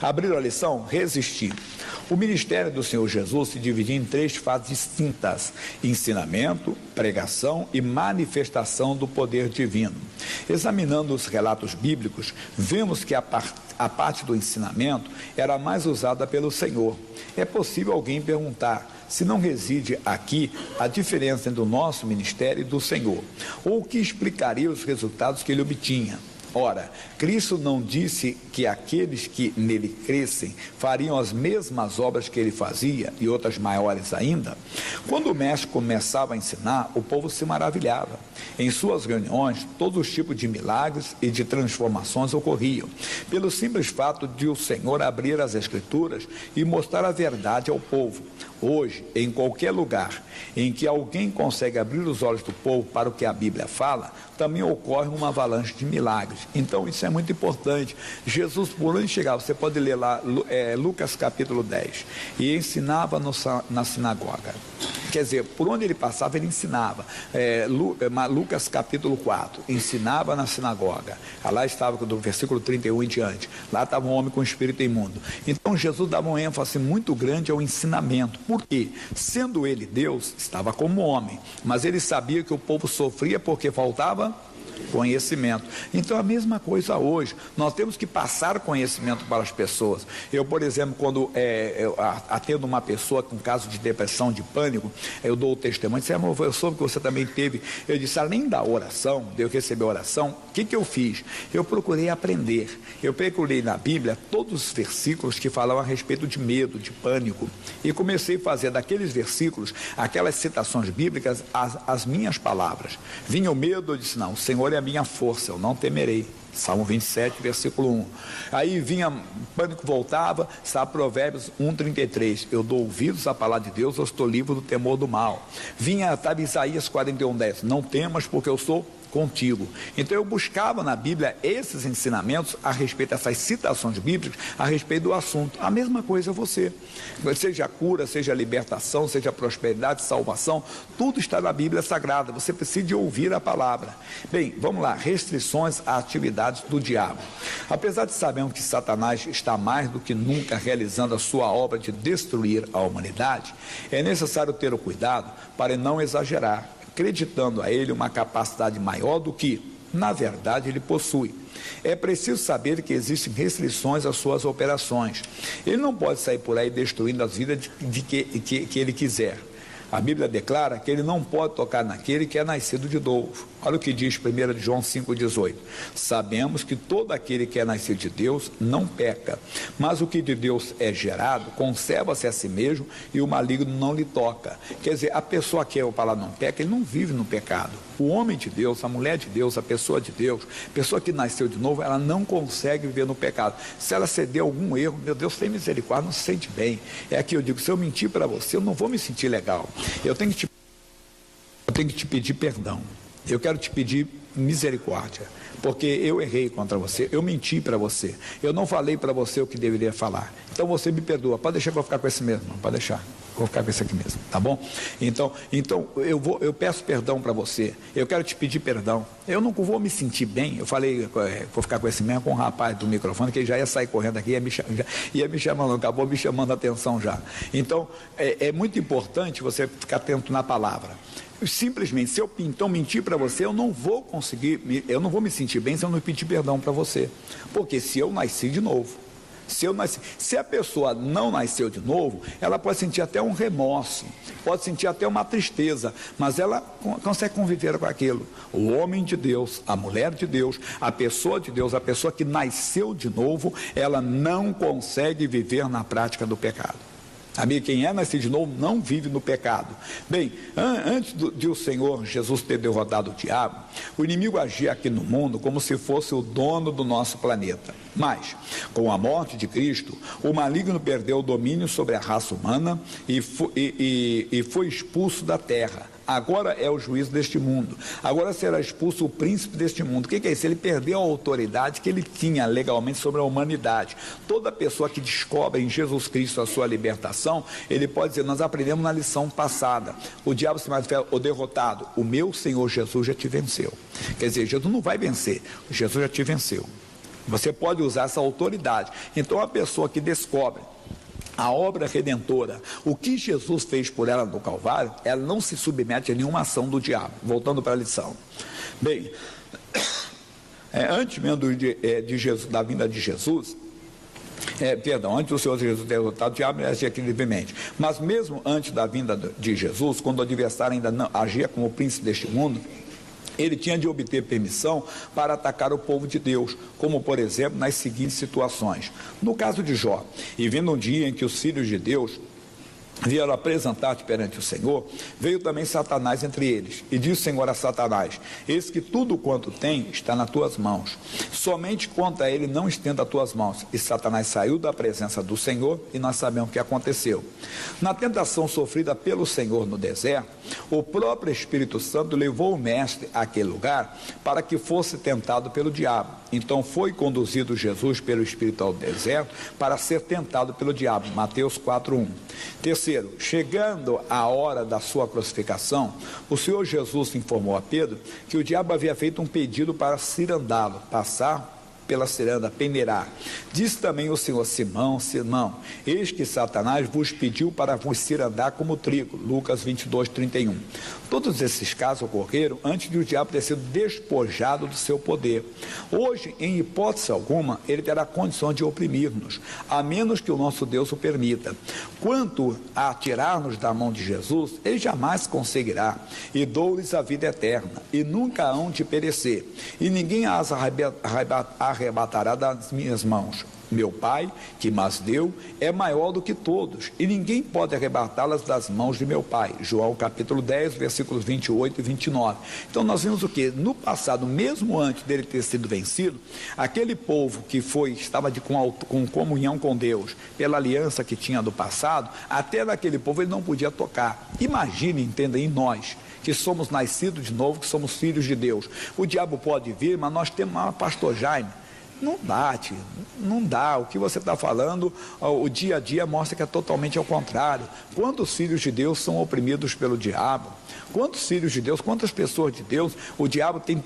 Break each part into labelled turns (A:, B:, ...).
A: Abriram a lição? Resistir. O ministério do Senhor Jesus se dividia em 3 fases distintas: ensinamento, pregação e manifestação do poder divino. Examinando os relatos bíblicos, vemos que a parte do ensinamento era mais usada pelo Senhor. É possível alguém perguntar: se não reside aqui a diferença entre o nosso ministério e do Senhor? Ou o que explicaria os resultados que ele obtinha? Ora, Cristo não disse que aqueles que nele crescem fariam as mesmas obras que ele fazia e outras maiores ainda? Quando o mestre começava a ensinar, o povo se maravilhava. Em suas reuniões, todos os tipos de milagres e de transformações ocorriam, pelo simples fato de o Senhor abrir as Escrituras e mostrar a verdade ao povo. Hoje, em qualquer lugar em que alguém consegue abrir os olhos do povo para o que a Bíblia fala, também ocorre uma avalanche de milagres. Então isso é muito importante. Jesus, por onde chegava, você pode ler lá Lucas capítulo 10, e ensinava na sinagoga. Quer dizer, por onde ele passava, ele ensinava. Lucas capítulo 4, ensinava na sinagoga. Lá estava do versículo 31 em diante. Lá estava um homem com espírito imundo. Então Jesus dava um ênfase muito grande ao ensinamento. Por quê? Sendo ele Deus, estava como homem, mas ele sabia que o povo sofria porque faltava conhecimento. Então a mesma coisa hoje, nós temos que passar conhecimento para as pessoas. Eu, por exemplo, quando eu atendo uma pessoa com caso de depressão, de pânico, eu dou o testemunho, disse: amor, eu soube que você também teve. Eu disse: além da oração, de eu receber a oração, o que eu fiz? Eu procurei aprender, eu procurei na Bíblia todos os versículos que falavam a respeito de medo, de pânico, e comecei a fazer daqueles versículos, aquelas citações bíblicas, as minhas palavras. Vinha o medo, eu disse: não, o Senhor é a minha força, eu não temerei. Salmo 27, versículo 1. Aí vinha, pânico voltava, está Provérbios 1:33. Eu dou ouvidos à palavra de Deus, eu estou livre do temor do mal. Vinha, estava Isaías 41:10. Não temas, porque eu sou contigo. Então eu buscava na Bíblia esses ensinamentos a respeito dessas citações bíblicas a respeito do assunto. A mesma coisa você, seja cura, seja libertação, seja prosperidade, salvação, tudo está na Bíblia Sagrada. Você precisa de ouvir a palavra. Bem, vamos lá. Restrições a atividades do diabo. Apesar de sabermos que Satanás está mais do que nunca realizando a sua obra de destruir a humanidade, é necessário ter o cuidado para não exagerar, acreditando a ele uma capacidade maior do que, na verdade, ele possui. É preciso saber que existem restrições às suas operações. Ele não pode sair por aí destruindo as vidas de que ele quiser. A Bíblia declara que ele não pode tocar naquele que é nascido de novo. Olha o que diz 1 João 5,18. Sabemos que todo aquele que é nascido de Deus não peca, mas o que de Deus é gerado conserva-se a si mesmo e o maligno não lhe toca. Quer dizer, a pessoa que eu falar não peca, ele não vive no pecado. O homem de Deus, a mulher de Deus, a pessoa de Deus, a pessoa que nasceu de novo, ela não consegue viver no pecado. Se ela ceder algum erro, meu Deus, tem misericórdia, não se sente bem. É aqui eu digo, se eu mentir para você, eu não vou me sentir legal. Eu tenho que te pedir perdão. Eu quero te pedir misericórdia, porque eu errei contra você, eu menti para você, eu não falei para você o que deveria falar. Então você me perdoa. Pode deixar que eu vou ficar com esse mesmo, pode deixar. Vou ficar com esse aqui mesmo, tá bom? Então eu peço perdão para você. Eu quero te pedir perdão. Eu não vou me sentir bem. Eu falei, vou ficar com esse mesmo, com o rapaz do microfone, que ele já ia sair correndo aqui, ia me chamando, acabou me chamando a atenção já. Então é muito importante você ficar atento na palavra. Simplesmente, se eu então mentir para você, eu não vou me sentir bem se eu não pedir perdão para você. Porque se eu nasci de novo, se a pessoa não nasceu de novo, ela pode sentir até um remorso, pode sentir até uma tristeza, mas ela consegue conviver com aquilo. O homem de Deus, a mulher de Deus, a pessoa de Deus, a pessoa que nasceu de novo, ela não consegue viver na prática do pecado. Amigo, quem é nascido de novo não vive no pecado. Bem, antes de o Senhor Jesus ter derrotado o diabo, o inimigo agia aqui no mundo como se fosse o dono do nosso planeta. Mas, com a morte de Cristo, o maligno perdeu o domínio sobre a raça humana e foi expulso da terra. Agora é o juízo deste mundo. Agora será expulso o príncipe deste mundo. O que é isso? Ele perdeu a autoridade que ele tinha legalmente sobre a humanidade. Toda pessoa que descobre em Jesus Cristo a sua libertação, ele pode dizer, nós aprendemos na lição passada. O diabo se manifesta, o derrotado, o meu Senhor Jesus já te venceu. Quer dizer, Jesus não vai vencer, Jesus já te venceu. Você pode usar essa autoridade. Então, a pessoa que descobre a obra redentora, o que Jesus fez por ela no Calvário, ela não se submete a nenhuma ação do diabo. Voltando para a lição. Bem, antes mesmo de Jesus, da vinda de Jesus, antes do Senhor Jesus ter derrotado o diabo, ele agia aqui livremente. Mas mesmo antes da vinda de Jesus, quando o adversário ainda não agia como o príncipe deste mundo, ele tinha de obter permissão para atacar o povo de Deus, como por exemplo nas seguintes situações. No caso de Jó, e vindo um dia em que os filhos de Deus vieram apresentar-te perante o Senhor, veio também Satanás entre eles, e disse o Senhor a Satanás: eis que tudo quanto tem está nas tuas mãos, somente contra ele não estenda as tuas mãos. E Satanás saiu da presença do Senhor, e nós sabemos o que aconteceu. Na tentação sofrida pelo Senhor no deserto, o próprio Espírito Santo levou o mestre àquele lugar para que fosse tentado pelo diabo. Então foi conduzido Jesus pelo Espírito ao deserto para ser tentado pelo diabo. Mateus 4:1. Terceiro, chegando a hora da sua crucificação, o Senhor Jesus informou a Pedro que o diabo havia feito um pedido para cirandá-lo, passar pela ciranda, peneirar. Disse também o Senhor: Simão, Simão, eis que Satanás vos pediu para vos cirandar como trigo. Lucas 22:31. Todos esses casos ocorreram antes de o diabo ter sido despojado do seu poder. Hoje, em hipótese alguma, ele terá condição de oprimir-nos, a menos que o nosso Deus o permita. Quanto a tirar-nos da mão de Jesus, ele jamais conseguirá. E dou-lhes a vida eterna, e nunca hão de perecer, e ninguém as arrebatará das minhas mãos. Meu Pai, que mas deu, é maior do que todos, e ninguém pode arrebatá-las das mãos de meu Pai. João capítulo 10, versículos 28 e 29. Então nós vimos o que? No passado, mesmo antes dele ter sido vencido, aquele povo que estava com comunhão com Deus, pela aliança que tinha do passado, até naquele povo ele não podia tocar. Imagine, entenda, em nós, que somos nascidos de novo, que somos filhos de Deus. O diabo pode vir, mas nós temos uma pastor Jaime. Não dá, tio, não dá. O que você está falando, o dia a dia mostra que é totalmente ao contrário. Quantos filhos de Deus são oprimidos pelo diabo? Quantos filhos de Deus, quantas pessoas de Deus o diabo tem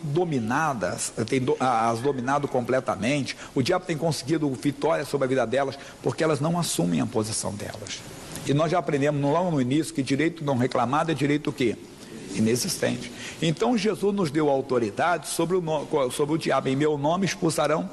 A: as dominado completamente? O diabo tem conseguido vitória sobre a vida delas porque elas não assumem a posição delas. E nós já aprendemos logo no início que direito não reclamado é direito o quê? Inexistente. Então Jesus nos deu autoridade sobre o diabo. Em meu nome expulsarão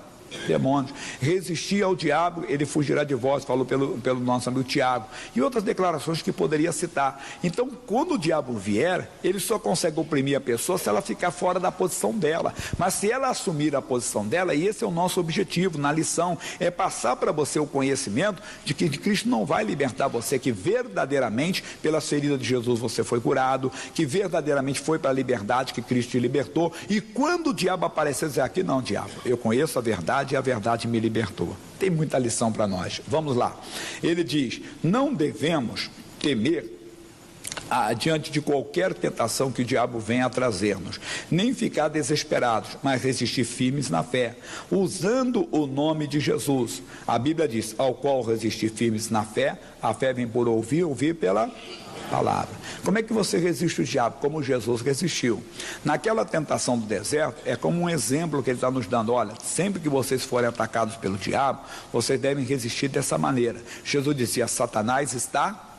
A: demônios. Resistir ao diabo, ele fugirá de vós, falou pelo nosso amigo Tiago, e outras declarações que poderia citar. Então, quando o diabo vier, ele só consegue oprimir a pessoa se ela ficar fora da posição dela. Mas se ela assumir a posição dela, e esse é o nosso objetivo na lição, é passar para você o conhecimento de que Cristo não vai libertar você, que verdadeiramente pelas feridas de Jesus você foi curado, que verdadeiramente foi para a liberdade que Cristo te libertou. E quando o diabo aparecer, dizer: aqui não, diabo, eu conheço a verdade e a verdade me libertou. Tem muita lição para nós. Vamos lá. Ele diz: não devemos temer diante de qualquer tentação que o diabo venha a trazer-nos, nem ficar desesperados, mas resistir firmes na fé, usando o nome de Jesus. A Bíblia diz: ao qual resistir firmes na fé, a fé vem por ouvir, ouvir pela palavra. Como é que você resiste o diabo? Como Jesus resistiu. Naquela tentação do deserto, é como um exemplo que ele está nos dando. Olha, sempre que vocês forem atacados pelo diabo, vocês devem resistir dessa maneira. Jesus dizia: Satanás está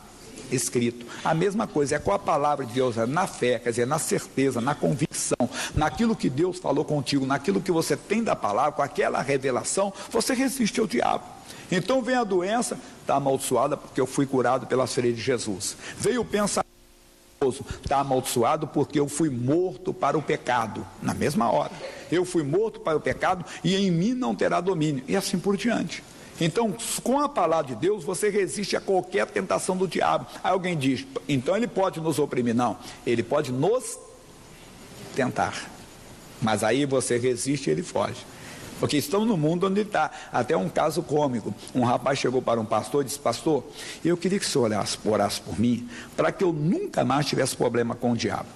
A: escrito. A mesma coisa é com a palavra de Deus, é na fé, quer dizer, na certeza, na convicção, naquilo que Deus falou contigo, naquilo que você tem da palavra, com aquela revelação, você resiste ao diabo. Então vem a doença, está amaldiçoada porque eu fui curado pelas feridas de Jesus. Veio o pensamento, está amaldiçoado porque eu fui morto para o pecado. Na mesma hora, eu fui morto para o pecado e em mim não terá domínio. E assim por diante. Então, com a palavra de Deus, você resiste a qualquer tentação do diabo. Aí alguém diz: então ele pode nos oprimir? Não, ele pode nos tentar. Mas aí você resiste e ele foge. Porque estamos no mundo onde ele está. Até um caso cômico. Um rapaz chegou para um pastor e disse: pastor, eu queria que o senhor orasse por mim, para que eu nunca mais tivesse problema com o diabo.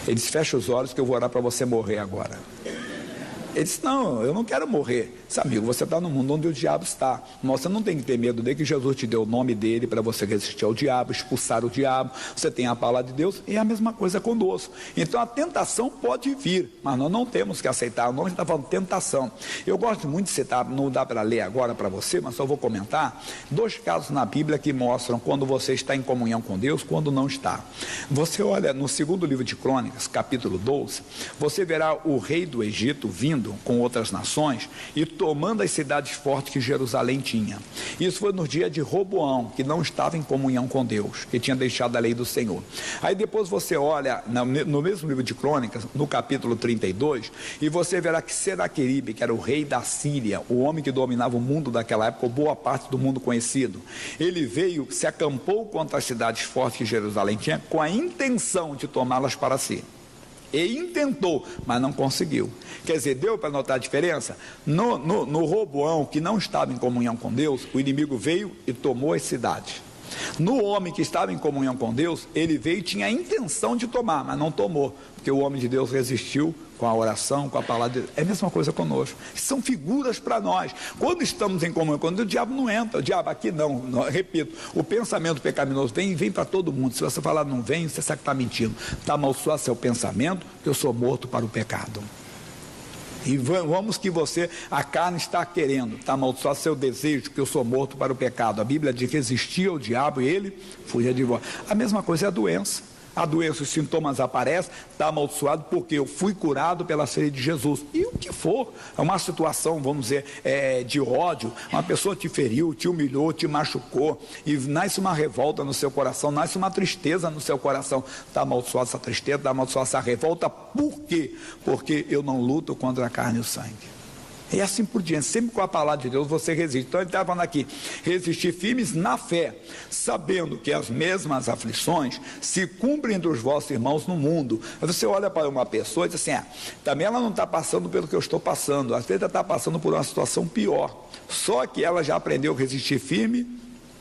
A: Ele disse: fecha os olhos que eu vou orar para você morrer agora. Ele disse, não, eu não quero morrer. Disse, amigo, você está no mundo onde o diabo está, mas você não tem que ter medo dele, que Jesus te deu o nome dele para você resistir ao diabo, expulsar o diabo, você tem a palavra de Deus, e é a mesma coisa conosco. Então a tentação pode vir, mas nós não temos que aceitar. O nome está falando tentação. Eu gosto muito de citar, não dá para ler agora para você, mas só vou comentar 2 casos na Bíblia que mostram quando você está em comunhão com Deus, quando não está. Você olha no 2º livro de Crônicas, capítulo 12, você verá o rei do Egito vindo com outras nações e tomando as cidades fortes que Jerusalém tinha. Isso foi no dia de Roboão, que não estava em comunhão com Deus, que tinha deixado a lei do Senhor. Aí depois você olha no mesmo livro de Crônicas, no capítulo 32, e você verá que Senaqueribe, que era o rei da Síria, o homem que dominava o mundo daquela época, ou boa parte do mundo conhecido, ele veio, se acampou contra as cidades fortes que Jerusalém tinha, com a intenção de tomá-las para si. E intentou, mas não conseguiu. Quer dizer, deu para notar a diferença? No Roboão, que não estava em comunhão com Deus, o inimigo veio e tomou as cidades. No homem que estava em comunhão com Deus, ele veio e tinha a intenção de tomar, mas não tomou, porque o homem de Deus resistiu com a oração, com a palavra de Deus. É a mesma coisa conosco. São figuras para nós. Quando estamos em comunhão com Deus, o diabo não entra. O diabo aqui não, repito, o pensamento pecaminoso vem para todo mundo. Se você falar não vem, você sabe que está mentindo. Está amaldiçoado seu pensamento, que eu sou morto para o pecado. E vamos que a carne está querendo, está amaldiçoado seu desejo, que eu sou morto para o pecado. A Bíblia diz que resistia ao diabo e ele fugia de vós. A mesma coisa é a doença. A doença, os sintomas aparecem, está amaldiçoado porque eu fui curado pela sede de Jesus. E o que for, é uma situação, vamos dizer, de ódio, uma pessoa te feriu, te humilhou, te machucou, e nasce uma revolta no seu coração, nasce uma tristeza no seu coração. Está amaldiçoada essa tristeza, está amaldiçoada essa revolta. Por quê? Porque eu não luto contra a carne e o sangue. E assim por diante, sempre com a palavra de Deus você resiste. Então ele está falando aqui, resistir firmes na fé, sabendo que as mesmas aflições se cumprem entre os vossos irmãos no mundo. Aí você olha para uma pessoa e diz assim, também ela não está passando pelo que eu estou passando, às vezes ela está passando por uma situação pior, só que ela já aprendeu a resistir firme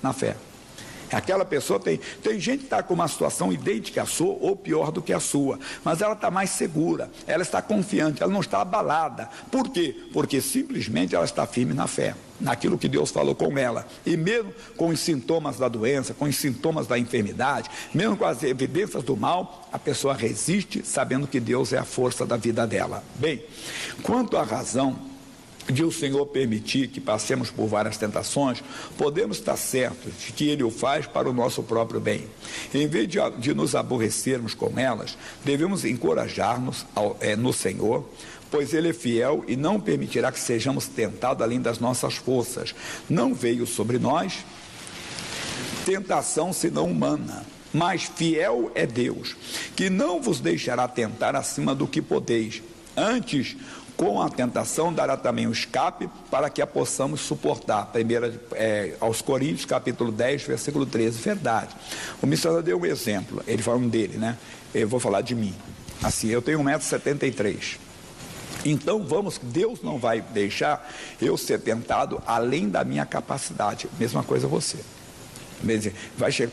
A: na fé. Aquela pessoa tem gente que está com uma situação idêntica à sua ou pior do que a sua, mas ela está mais segura, ela está confiante, ela não está abalada. Por quê? Porque simplesmente ela está firme na fé, naquilo que Deus falou com ela. E mesmo com os sintomas da doença, com os sintomas da enfermidade, mesmo com as evidências do mal, a pessoa resiste sabendo que Deus é a força da vida dela. Bem, quanto à razão de o Senhor permitir que passemos por várias tentações, podemos estar certos de que Ele o faz para o nosso próprio bem. Em vez de nos aborrecermos com elas, devemos encorajar-nos no Senhor, pois Ele é fiel e não permitirá que sejamos tentados além das nossas forças. Não veio sobre nós tentação senão humana, mas fiel é Deus, que não vos deixará tentar acima do que podeis. Antes, com a tentação, dará também o escape para que a possamos suportar. Aos Coríntios, capítulo 10, versículo 13. Verdade. O missionário deu um exemplo, ele falando dele, né? Eu vou falar de mim. Assim, eu tenho 1,73 m. Então, Deus não vai deixar eu ser tentado além da minha capacidade. Mesma coisa você.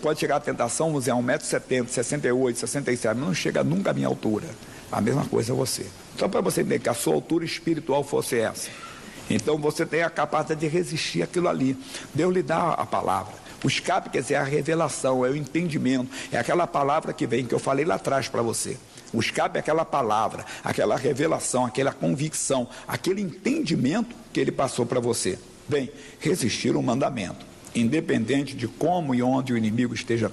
A: Pode chegar a tentação, vamos dizer, a 1,70 m, 68, 67, mas não chega nunca à minha altura. A mesma coisa é você. Só para você entender que a sua altura espiritual fosse essa. Então você tem a capacidade de resistir àquilo ali. Deus lhe dá a palavra. O escape, quer dizer, é a revelação, é o entendimento. É aquela palavra que vem, que eu falei lá atrás para você. O escape é aquela palavra, aquela revelação, aquela convicção, aquele entendimento que ele passou para você. Bem, resistir o mandamento, independente de como e onde o inimigo esteja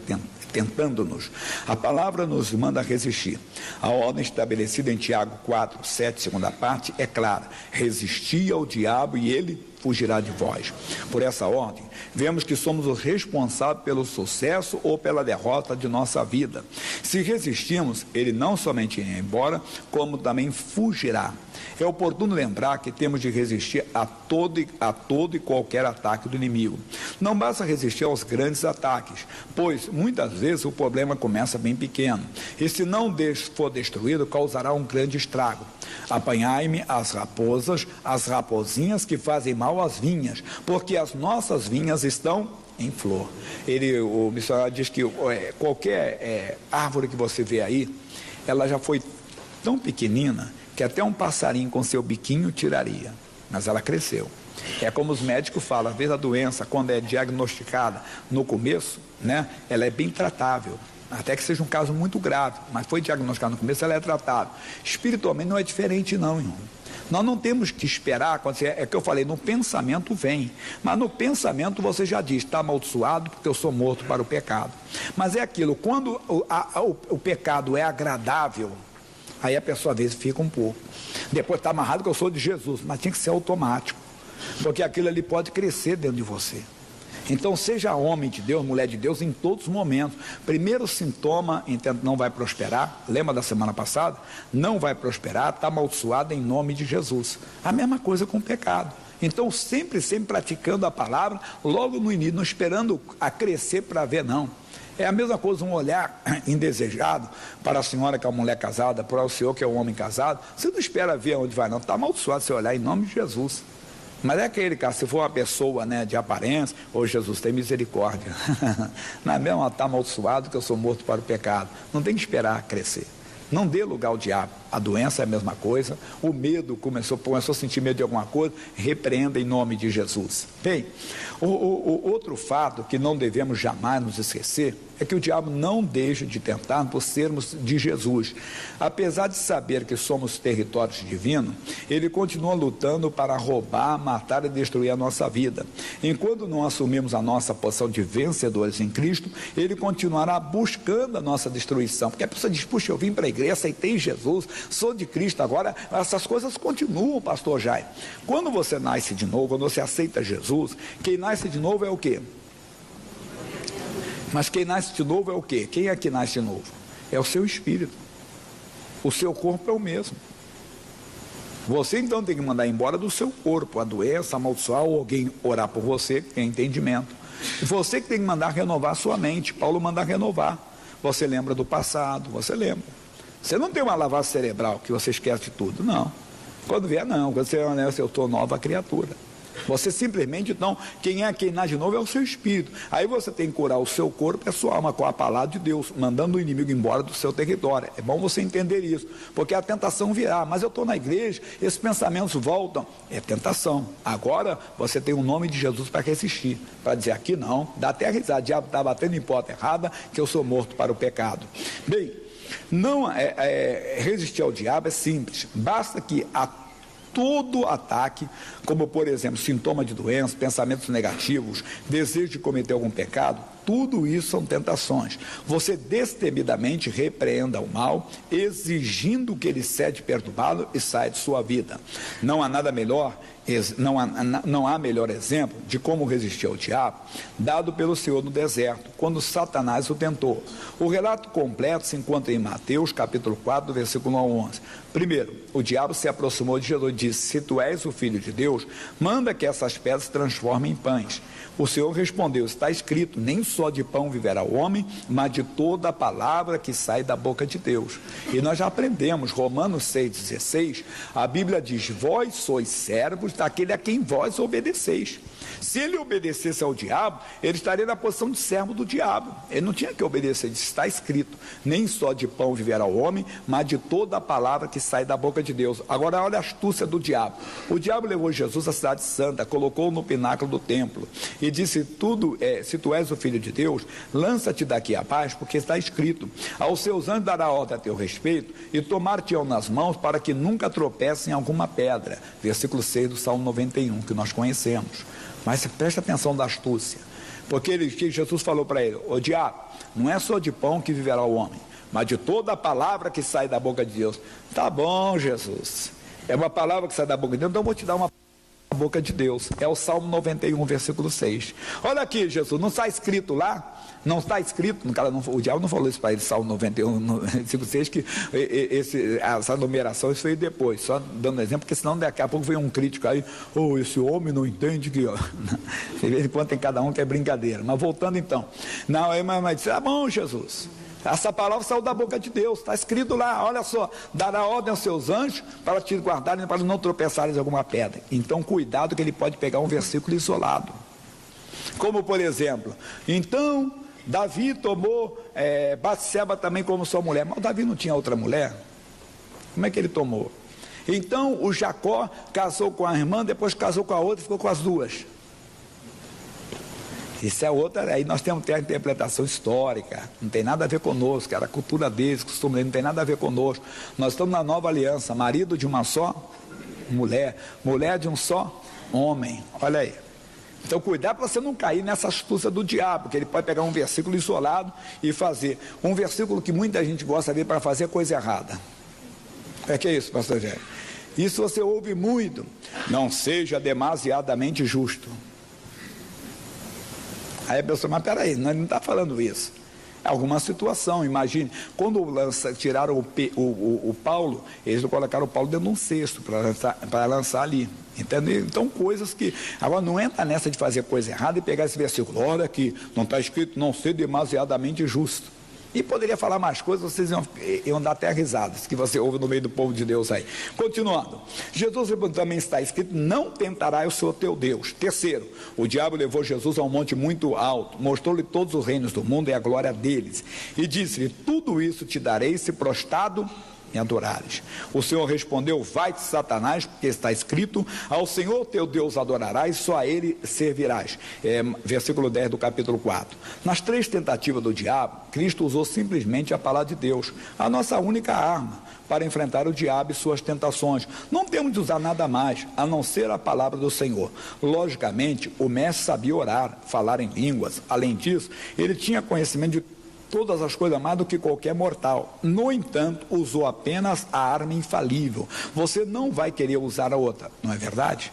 A: tentando-nos. A palavra nos manda resistir. A ordem estabelecida em Tiago 4, 7, segunda parte, é clara: resistir ao diabo e ele fugirá de vós. Por essa ordem, vemos que somos os responsáveis pelo sucesso ou pela derrota de nossa vida. Se resistirmos, ele não somente irá embora, como também fugirá. É oportuno lembrar que temos de resistir a todo e qualquer ataque do inimigo. Não basta resistir aos grandes ataques, pois muitas vezes o problema começa bem pequeno, e se não for destruído, causará um grande estrago. Apanhai-me as raposinhas que fazem mal às vinhas, porque as nossas vinhas estão em flor. O missionário diz que qualquer árvore que você vê aí, ela já foi tão pequenina que que até um passarinho com seu biquinho tiraria, mas ela cresceu. É como os médicos falam, às vezes a doença, quando é diagnosticada no começo, né, ela é bem tratável, até que seja um caso muito grave, mas foi diagnosticada no começo, ela é tratável. Espiritualmente não é diferente não, irmão. Nós não temos que esperar, é que eu falei, no pensamento vem, mas no pensamento você já diz, está amaldiçoado porque eu sou morto para o pecado. Mas é aquilo, quando o pecado é agradável, aí a pessoa às vezes fica um pouco. Depois está amarrado que eu sou de Jesus, mas tinha que ser automático, porque aquilo ali pode crescer dentro de você. Então seja homem de Deus, mulher de Deus em todos os momentos. Primeiro sintoma, não vai prosperar, lembra da semana passada? Não vai prosperar, está amaldiçoado em nome de Jesus. A mesma coisa com o pecado. Então sempre praticando a palavra, logo no início, não esperando a crescer para ver não. É a mesma coisa um olhar indesejado para a senhora que é uma mulher casada, para o senhor que é um homem casado. Você não espera ver onde vai não, está amaldiçoado seu olhar em nome de Jesus. Mas é aquele cara, se for uma pessoa, né, de aparência, ô Jesus, tem misericórdia. Não é mesmo, está amaldiçoado que eu sou morto para o pecado. Não tem que esperar crescer. Não dê lugar ao diabo. A doença é a mesma coisa, o medo começou a sentir medo de alguma coisa, repreenda em nome de Jesus. Bem, outro fato que não devemos jamais nos esquecer é que o diabo não deixa de tentar por sermos de Jesus. Apesar de saber que somos territórios divinos, ele continua lutando para roubar, matar e destruir a nossa vida. Enquanto não assumimos a nossa posição de vencedores em Cristo, ele continuará buscando a nossa destruição. Porque a pessoa diz, puxa, eu vim para a igreja, aceitei Jesus, sou de Cristo agora, essas coisas continuam, pastor Jair. Quando você nasce de novo, quando você aceita Jesus, quem nasce de novo é o quê? Mas quem nasce de novo é o quê? Quem é que nasce de novo? É o seu espírito. O seu corpo é o mesmo. Você então tem que mandar embora do seu corpo a doença, amaldiçoar ou alguém orar por você, que tem entendimento. E você que tem que mandar renovar a sua mente. Paulo manda renovar. Você lembra do passado, você lembra. Você não tem uma lavagem cerebral que você esquece de tudo, não. Quando vier, não. Quando você é honesto, eu sou nova criatura. Você simplesmente, então, quem nasce de novo é o seu espírito. Aí você tem que curar o seu corpo e a sua alma com a palavra de Deus, mandando o inimigo embora do seu território. É bom você entender isso, porque a tentação virá. Mas eu estou na igreja, esses pensamentos voltam. É tentação. Agora você tem o nome de Jesus para resistir, para dizer aqui não, dá até risada, o diabo está batendo em porta errada, que eu sou morto para o pecado. Bem, não resistir ao diabo é simples, basta que todo ataque, como por exemplo, sintoma de doença, pensamentos negativos, desejo de cometer algum pecado, tudo isso são tentações. Você destemidamente repreenda o mal, exigindo que ele cede perturbá-lo e saia de sua vida. Não há nada melhor, não há melhor exemplo de como resistir ao diabo, dado pelo Senhor no deserto, quando Satanás o tentou. O relato completo se encontra em Mateus, capítulo 4, versículo 11. Primeiro, o diabo se aproximou de Jesus e disse, se tu és o Filho de Deus, manda que essas pedras se transformem em pães. O Senhor respondeu, está escrito, nem só de pão viverá o homem, mas de toda a palavra que sai da boca de Deus. E nós já aprendemos, Romanos 6,16, a Bíblia diz, vós sois servos daquele a quem vós obedeceis. Se ele obedecesse ao diabo, ele estaria na posição de servo do diabo. Ele não tinha que obedecer, está escrito, nem só de pão viverá o homem, mas de toda a palavra que sai da boca de Deus. Agora olha a astúcia do diabo. O diabo levou Jesus à cidade santa, colocou-o no pináculo do templo e disse, se tu és o Filho de Deus, lança-te daqui a paz, porque está escrito, aos seus anjos dará ordem a teu respeito e tomar-te-ão nas mãos para que nunca tropece em alguma pedra. Versículo 6 do Salmo 91, que nós conhecemos. Mas presta atenção da astúcia, porque Jesus falou para ele, ô diabo, não é só de pão que viverá o homem, mas de toda a palavra que sai da boca de Deus. Tá bom, Jesus, é uma palavra que sai da boca de Deus, então eu vou te dar uma boca de Deus, é o Salmo 91, versículo 6. Olha aqui, Jesus, não está escrito lá? Não está escrito, o diabo não falou isso para ele, Salmo 91, versículo 6, que essa numeração isso veio depois, só dando exemplo, porque senão daqui a pouco vem um crítico aí, esse homem não entende que, de vez em quando tem cada um que é brincadeira, mas voltando então, não, mas disse, bom, Jesus, essa palavra saiu da boca de Deus, está escrito lá, olha só, dará ordem aos seus anjos para te guardarem, para não tropeçarem em alguma pedra. Então cuidado que ele pode pegar um versículo isolado, como por exemplo, então Davi tomou Batseba também como sua mulher, mas Davi não tinha outra mulher, como é que ele tomou? Então o Jacó casou com a irmã, depois casou com a outra e ficou com as duas. Isso é outra, aí nós temos que ter a interpretação histórica, não tem nada a ver conosco, era a cultura deles, costume deles, não tem nada a ver conosco. Nós estamos na nova aliança, marido de uma só mulher, mulher de um só homem, olha aí. Então cuidado para você não cair nessa astúcia do diabo, que ele pode pegar um versículo isolado e fazer. Um versículo que muita gente gosta de ver para fazer coisa errada. Que é isso, pastor Gé? Isso você ouve muito. Não seja demasiadamente justo. Aí a pessoa, mas peraí, nós não está falando isso. É alguma situação, imagine. Quando tiraram o Paulo, eles colocaram o Paulo dentro de um cesto para lançar ali. Entendeu? Então coisas que... Agora não entra nessa de fazer coisa errada e pegar esse versículo. Olha aqui, não está escrito não ser demasiadamente justo. E poderia falar mais coisas, vocês iam dar até risadas, que você ouve no meio do povo de Deus aí. Continuando, Jesus também está escrito, não tentará o Senhor teu Deus. Terceiro, o diabo levou Jesus a um monte muito alto, mostrou-lhe todos os reinos do mundo e a glória deles, e disse-lhe, tudo isso te darei se prostrado me adorares. O Senhor respondeu, vai-te Satanás, porque está escrito, ao Senhor teu Deus adorarás, só a ele servirás. Versículo 10 do capítulo 4. Nas três tentativas do diabo, Cristo usou simplesmente a palavra de Deus, a nossa única arma para enfrentar o diabo e suas tentações. Não temos de usar nada mais, a não ser a palavra do Senhor. Logicamente, o mestre sabia orar, falar em línguas. Além disso, ele tinha conhecimento de todas as coisas mais do que qualquer mortal. No entanto, usou apenas a arma infalível. Você não vai querer usar a outra, não é verdade?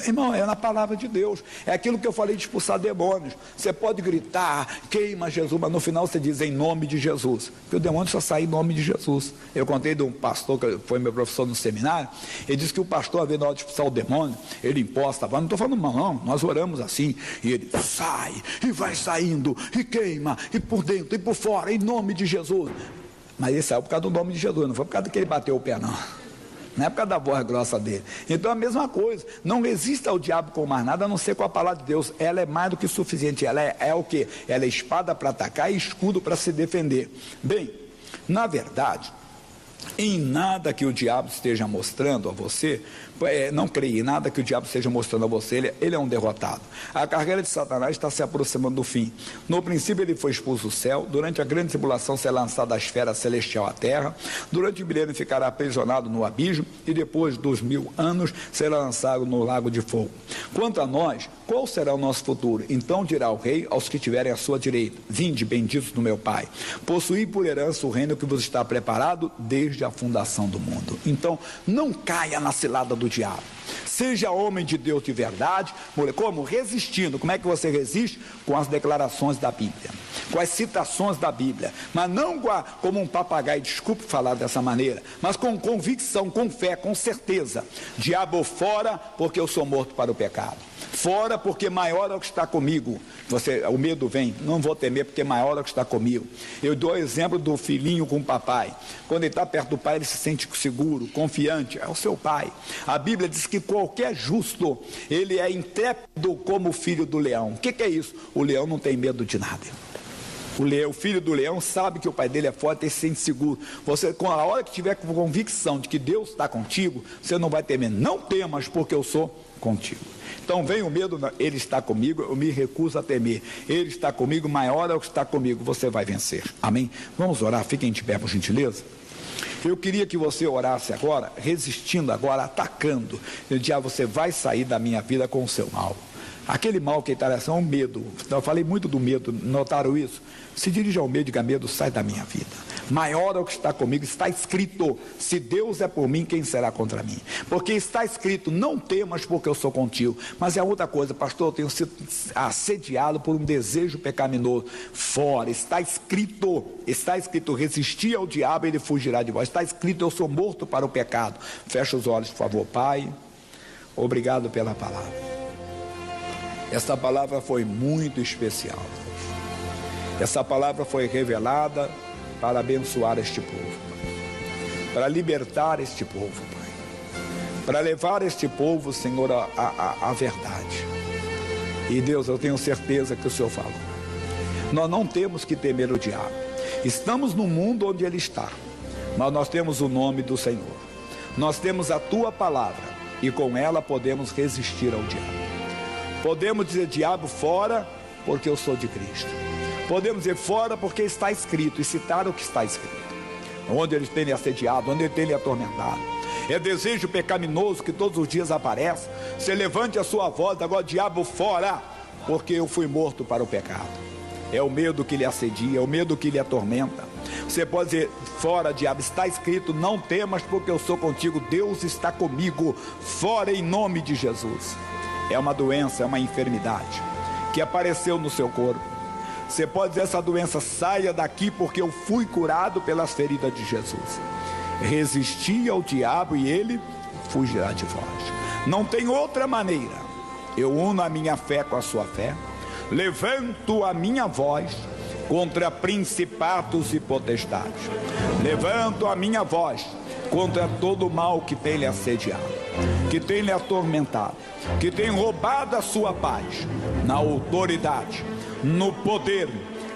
A: Irmão, é na palavra de Deus. É aquilo que eu falei de expulsar demônios. Você pode gritar, queima Jesus, mas no final você diz em nome de Jesus. Porque o demônio só sai em nome de Jesus. Eu contei de um pastor que foi meu professor no seminário. Ele disse que o pastor, às vezes, na hora de expulsar o demônio, ele imposta, não estou falando mal, não, nós oramos assim. E ele sai, e vai saindo, e queima, e por dentro, e por fora, em nome de Jesus. Mas ele saiu por causa do nome de Jesus, não foi por causa que ele bateu o pé, não. Não é por causa da voz grossa dele. Então é a mesma coisa. Não resista ao diabo com mais nada, a não ser com a palavra de Deus. Ela é mais do que suficiente. Ela é o quê? Ela é espada para atacar e escudo para se defender. Bem, na verdade, em nada que o diabo esteja mostrando a você, não creia em nada que o diabo esteja mostrando a você, ele é um derrotado. A carreira de Satanás está se aproximando do fim. No princípio ele foi expulso do céu, durante a grande tribulação será lançado da esfera celestial à terra, durante o milênio ficará aprisionado no abismo e depois dos 1000 anos será lançado no lago de fogo. Quanto a nós, qual será o nosso futuro? Então dirá o rei aos que tiverem à sua direita, vinde benditos do meu Pai, possuí por herança o reino que vos está preparado desde a fundação do mundo. Então não caia na cilada do diabo. Seja homem de Deus de verdade. Como? Resistindo. Como é que você resiste? Com as declarações da Bíblia, com as citações da Bíblia, mas não como um papagaio, desculpe falar dessa maneira, mas com convicção, com fé, com certeza. Diabo fora, porque eu sou morto para o pecado. Fora, porque maior é o que está comigo. O medo vem, não vou temer, porque maior é o que está comigo. Eu dou o exemplo do filhinho com o papai. Quando ele está perto do pai, ele se sente seguro, confiante. É o seu pai. A Bíblia diz que qualquer justo, ele é intrépido como o filho do leão. O que é isso? O leão não tem medo de nada. O filho do leão sabe que o pai dele é forte e se sente seguro. Você, com a hora que tiver com convicção de que Deus está contigo, você não vai temer. Não temas, porque eu sou contigo. Então vem o medo, ele está comigo, eu me recuso a temer. Ele está comigo, maior é o que está comigo, você vai vencer. Amém? Vamos orar, fiquem de pé por gentileza. Eu queria que você orasse agora, resistindo agora, atacando. Eu dizia, você vai sair da minha vida com o seu mal. Aquele mal que está é um medo. Eu falei muito do medo, notaram isso? Se dirige ao medo e diga, medo, sai da minha vida. Maior é o que está comigo, está escrito, se Deus é por mim, quem será contra mim? Porque está escrito, não temas porque eu sou contigo. Mas é outra coisa, pastor, eu tenho sido assediado por um desejo pecaminoso. Fora, está escrito, resistir ao diabo, ele fugirá de vós. Está escrito, eu sou morto para o pecado. Fecha os olhos, por favor. Pai, obrigado pela palavra. Essa palavra foi muito especial. Essa palavra foi revelada para abençoar este povo, para libertar este povo, Pai, para levar este povo, Senhor, à verdade. E Deus, eu tenho certeza que o Senhor falou. Nós não temos que temer o diabo. Estamos no mundo onde ele está, mas nós temos o nome do Senhor. Nós temos a tua palavra e com ela podemos resistir ao diabo. Podemos dizer: diabo, fora, porque eu sou de Cristo. Podemos dizer: fora, porque está escrito, e citar o que está escrito. Onde ele tem lhe assediado, onde ele tem lhe atormentado. É desejo pecaminoso que todos os dias aparece. Você levante a sua voz agora: diabo, fora, porque eu fui morto para o pecado. É o medo que lhe assedia, é o medo que lhe atormenta. Você pode dizer: fora, diabo, está escrito, não temas porque eu sou contigo, Deus está comigo, fora em nome de Jesus. É uma doença, é uma enfermidade que apareceu no seu corpo. Você pode dizer: essa doença, saia daqui porque eu fui curado pelas feridas de Jesus. Resisti ao diabo e ele fugirá de vós. Não tem outra maneira. Eu uno a minha fé com a sua fé, levanto a minha voz contra principados e potestades, levanto a minha voz contra todo o mal que tem lhe assediado, que tem lhe atormentado, que tem roubado a sua paz. Na autoridade, no poder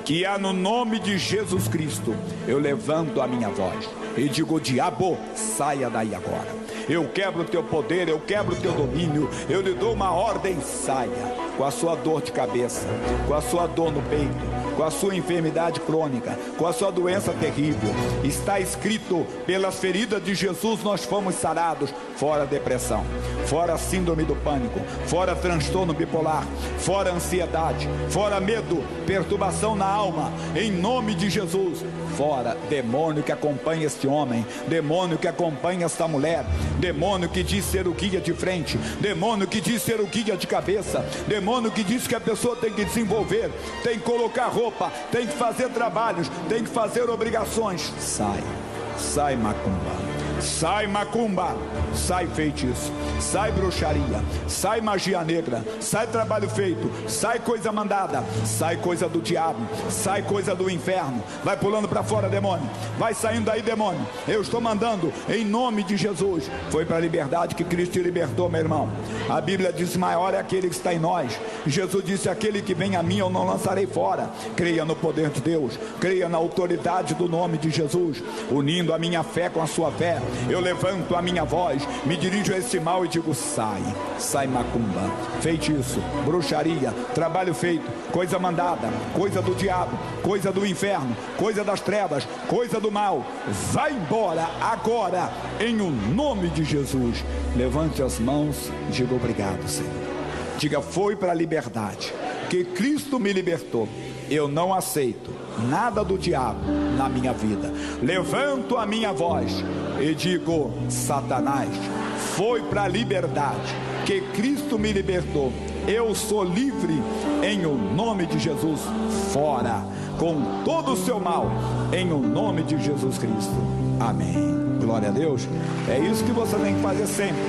A: que há no nome de Jesus Cristo, eu levanto a minha voz e digo: diabo, saia daí agora. Eu quebro o teu poder, eu quebro o teu domínio, eu lhe dou uma ordem: saia. Com a sua dor de cabeça, com a sua dor no peito, com a sua enfermidade crônica, com a sua doença terrível, está escrito: pelas feridas de Jesus nós fomos sarados. Fora depressão, fora síndrome do pânico, fora transtorno bipolar, fora ansiedade, fora medo, perturbação na alma, em nome de Jesus. Fora demônio que acompanha este homem, demônio que acompanha esta mulher, demônio que diz ser o guia de frente, demônio que diz ser o guia de cabeça, demônio que diz que a pessoa tem que desenvolver, tem que colocar roupa, tem que fazer trabalhos, tem que fazer obrigações. Sai macumba. Sai macumba, sai feitiço, sai bruxaria, sai magia negra, sai trabalho feito, sai coisa mandada, sai coisa do diabo, sai coisa do inferno. Vai pulando para fora, demônio, vai saindo daí, demônio. Eu estou mandando em nome de Jesus. Foi para a liberdade que Cristo te libertou, meu irmão. A Bíblia diz: maior é aquele que está em nós. Jesus disse: aquele que vem a mim eu não lançarei fora. Creia no poder de Deus, creia na autoridade do nome de Jesus. Unindo a minha fé com a sua fé, eu levanto a minha voz, me dirijo a esse mal e digo: sai macumba, feitiço, bruxaria, trabalho feito, coisa mandada, coisa do diabo, coisa do inferno, coisa das trevas, coisa do mal, vai embora agora, em o nome de Jesus. Levante as mãos e diga: obrigado, Senhor. Diga: foi para a liberdade que Cristo me libertou. Eu não aceito nada do diabo na minha vida. Levanto a minha voz e digo: Satanás, foi para a liberdade que Cristo me libertou. Eu sou livre em o nome de Jesus. Fora com todo o seu mal, em o nome de Jesus Cristo. Amém. Glória a Deus. É isso que você tem que fazer sempre.